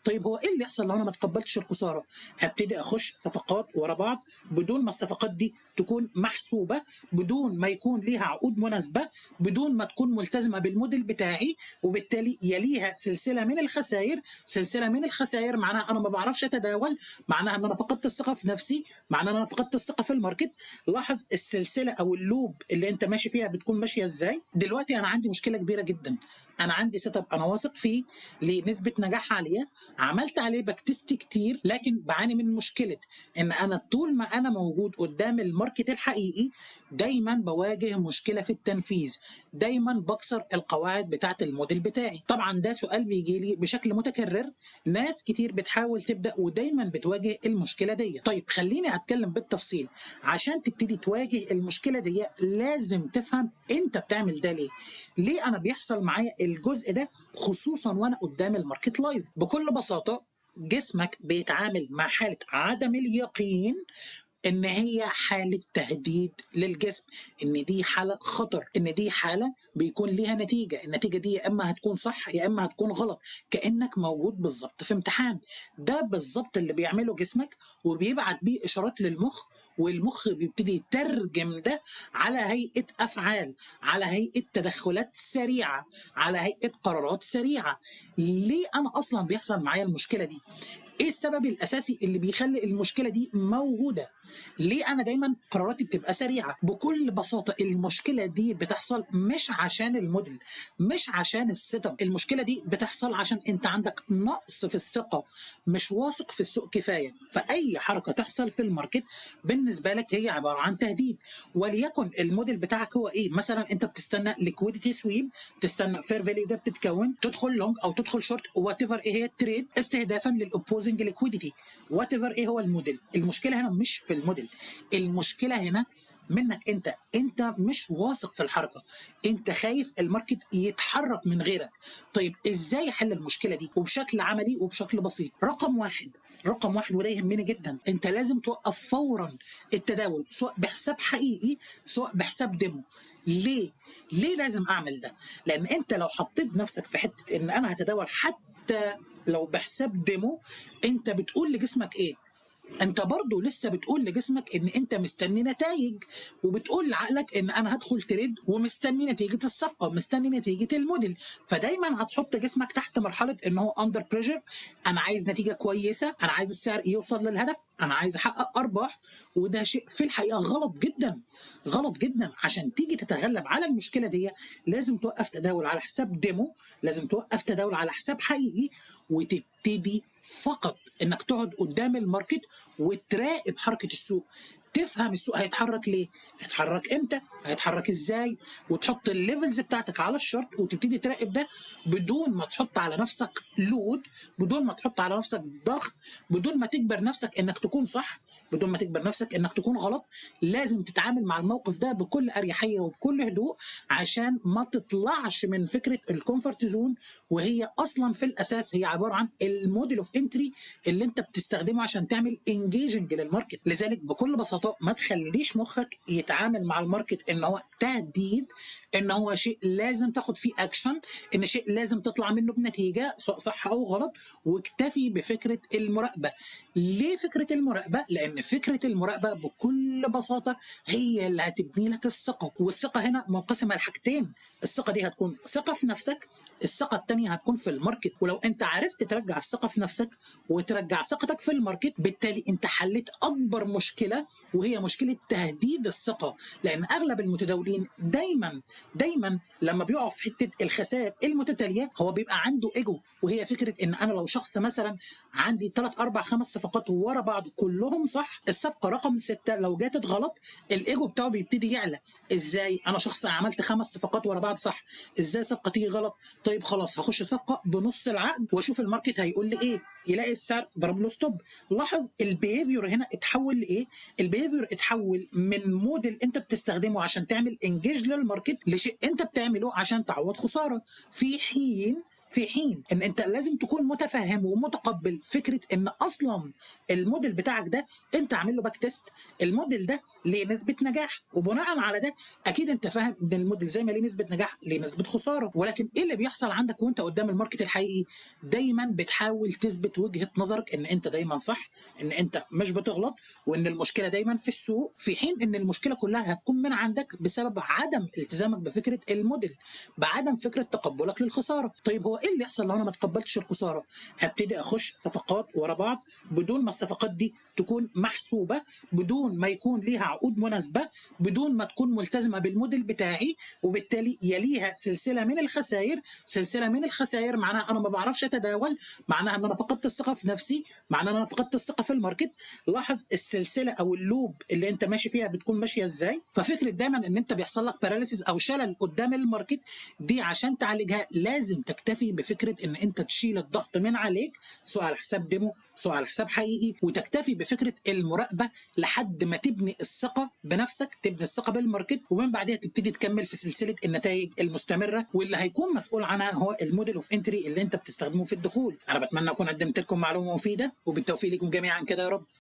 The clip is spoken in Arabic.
طيب هو ايه اللي يحصل لو انا ما تقبلتش الخساره؟ هبتدي اخش صفقات ورا بعض بدون ما الصفقات دي تكون محسوبه، بدون ما يكون ليها عقود مناسبه، بدون ما تكون ملتزمه بالموديل بتاعي، وبالتالي يليها سلسله من الخسائر. سلسله من الخسائر معناها انا ما بعرفش اتداول، معناها ان انا فقدت الثقه في نفسي، معناها ان انا فقدت الثقه في الماركت. لاحظ السلسله او اللوب اللي انت ماشي فيها بتكون ماشيه ازاي. دلوقتي انا عندي مشكله كبيره جدا، انا عندي سيت اب انا واثق فيه لنسبه نجاح عاليه، عملت عليه باك تيست كتير، لكن بعاني من مشكله ان انا طول ما انا موجود قدام الماركت الحقيقي دايما بواجه مشكله في التنفيذ، دايما بكسر القواعد بتاعه الموديل بتاعي. طبعا ده سؤال بيجي لي بشكل متكرر، ناس كتير بتحاول تبدا ودايما بتواجه المشكله دي. طيب خليني اتكلم بالتفصيل. عشان تبتدي تواجه المشكله دي لازم تفهم انت بتعمل ده ليه. ليه انا بيحصل معايا الجزء ده خصوصا وانا قدام الماركت لايف؟ بكل بساطه جسمك بيتعامل مع حاله عدم اليقين ان هي حاله تهديد للجسم، ان دي حاله خطر، ان دي حاله بيكون ليها نتيجه، النتيجه دي يا اما هتكون صح يا اما هتكون غلط، كانك موجود بالظبط في امتحان. ده بالظبط اللي بيعمله جسمك وبيبعت بيه اشارات للمخ، والمخ بيبتدي يترجم ده على هيئه افعال، على هيئه تدخلات سريعه، على هيئه قرارات سريعه. ليه انا اصلا بيحصل معايا المشكله دي؟ ايه السبب الاساسي اللي بيخلي المشكله دي موجوده؟ ليه انا دايما قراراتي بتبقى سريعه؟ بكل بساطه المشكله دي بتحصل مش عشان الموديل، مش عشان السيت اب، المشكله دي بتحصل عشان انت عندك نقص في الثقه، مش واثق في السوق كفايه. فاي حركه تحصل في الماركت بالنسبه لك هي عباره عن تهديد. وليكن الموديل بتاعك هو ايه؟ مثلا انت بتستنى ليكويديتي سويب، تستنى فير فاليو ده بتتكون، تدخل لونج او تدخل شورت وات ايفر ايه هي التريد، استهدافا للاوبوزنج ليكويديتي وات ايفر ايه هو الموديل. المشكله هنا مش في الموديل، المشكله هنا منك انت مش واثق في الحركه، انت خايف الماركت يتحرك من غيرك. طيب ازاي احل المشكله دي وبشكل عملي وبشكل بسيط؟ رقم واحد وده يهمني جدا، انت لازم توقف فورا التداول سواء بحساب حقيقي سواء بحساب ديمو. ليه؟ ليه لازم اعمل ده؟ لان انت لو حطيت نفسك في حته ان انا هتداول حتى لو بحساب ديمو، انت بتقول لجسمك ايه؟ انت برضو لسه بتقول لجسمك ان انت مستني نتائج، وبتقول لعقلك ان انا هدخل تريد ومستني نتيجه الصفقه، مستني نتيجه الموديل. فدايما هتحط جسمك تحت مرحله ان هو اندر بريشر، انا عايز نتيجه كويسه، انا عايز السعر يوصل للهدف، انا عايز احقق ارباح. وده شيء في الحقيقه غلط جدا، غلط جدا. عشان تيجي تتغلب على المشكله دي لازم توقف تداول على حساب ديمو، لازم توقف تداول على حساب حقيقي، وتبتدي فقط انك تقعد قدام الماركت وتراقب حركه السوق، تفهم السوق هيتحرك ليه، هيتحرك امتى، هيتحرك ازاي، وتحط الليفلز بتاعتك على الشارت وتبتدي تراقب ده بدون ما تحط على نفسك لود، بدون ما تحط على نفسك ضغط، بدون ما تجبر نفسك انك تكون صح، بدون ما تجبر نفسك انك تكون غلط. لازم تتعامل مع الموقف ده بكل اريحيه وبكل هدوء عشان ما تطلعش من فكره الكومفورت زون، وهي اصلا في الاساس هي عباره عن الموديل اوف انتري اللي انت بتستخدمه عشان تعمل انجيجنج للماركت. لذلك بكل بساطه ما تخليش مخك يتعامل مع الماركت ان هو تهديد، ان هو شيء لازم تاخد فيه اكشن، ان شيء لازم تطلع منه بنتيجه سواء صح او غلط. واكتفي بفكره المراقبه. ليه فكره المراقبه؟ لان فكره المراقبه بكل بساطه هي اللي هتبني لك الثقه، والثقه هنا منقسمه لحاجتين. الثقه دي هتكون ثقه في نفسك، الثقه الثانيه هتكون في الماركت. ولو انت عرفت ترجع الثقه في نفسك وترجع ثقتك في الماركت، بالتالي انت حليت اكبر مشكله وهي مشكله تهديد الثقه. لان اغلب المتداولين دايما لما بيقعوا في حته الخسائر المتتاليه هو بيبقى عنده ايجو، وهي فكره ان انا لو شخص مثلا عندي 3 4 5 صفقات ورا بعض كلهم صح، الصفقه رقم 6 لو جاتت غلط الايجو بتاعه بيبتدي يعلى. ازاي انا شخص عملت 5 صفقات ورا بعض صح، ازاي صفقه تيجي غلط؟ طيب خلاص هخش صفقه بنص العقد واشوف الماركت هيقول لي ايه، يلاقي السعر ضرب له ستوب. لاحظ البيهيفير هنا اتحول لايه؟ البيهيفير اتحول من موديل انت بتستخدمه عشان تعمل انجيج للماركت لشيء انت بتعمله عشان تعوض خساره. في حين ان انت لازم تكون متفهم ومتقبل فكره ان اصلا الموديل بتاعك ده انت عامل له باك تيست، الموديل ده ليه نسبه نجاح، وبناء على ده اكيد انت فاهم ان الموديل زي ما ليه نسبه نجاح ليه نسبه خساره. ولكن ايه اللي بيحصل عندك وانت قدام الماركت الحقيقي؟ دايما بتحاول تثبت وجهه نظرك ان انت دايما صح، ان انت مش بتغلط، وان المشكله دايما في السوق، في حين ان المشكله كلها هتكون من عندك بسبب عدم التزامك بفكره الموديل، بعدم فكره تقبلك للخساره. طيب هو ايه اللي يحصل لو انا ما تقبلتش الخساره؟ هبتدي اخش صفقات ورا بعض بدون ما الصفقات دي تكون محسوبه، بدون ما يكون ليها عقود مناسبه، بدون ما تكون ملتزمه بالموديل بتاعي، وبالتالي يليها سلسله من الخسائر. سلسله من الخسائر معناها انا ما بعرفش اتداول، معناها ان انا فقدت الثقه في نفسي، معناها ان انا فقدت الثقه في الماركت. لاحظ السلسله او اللوب اللي انت ماشي فيها بتكون ماشيه ازاي. ففكره دايما ان انت بيحصل لك باراليسيس او شلل قدام الماركت دي، عشان تعالجها لازم تكتفي بفكره ان انت تشيل الضغط من عليك، سواء على حساب ديمو سواء على حساب حقيقي، وتكتفي بفكره المراقبه لحد ما تبني الثقه بنفسك، تبني الثقه بالماركت، ومن بعدها تبتدي تكمل في سلسله النتائج المستمره، واللي هيكون مسؤول عنها هو الموديل اوف انتري اللي انت بتستخدمه في الدخول. انا بتمنى اكون قدمت لكم معلومه مفيده، وبالتوفيق لكم جميعا كده يا رب.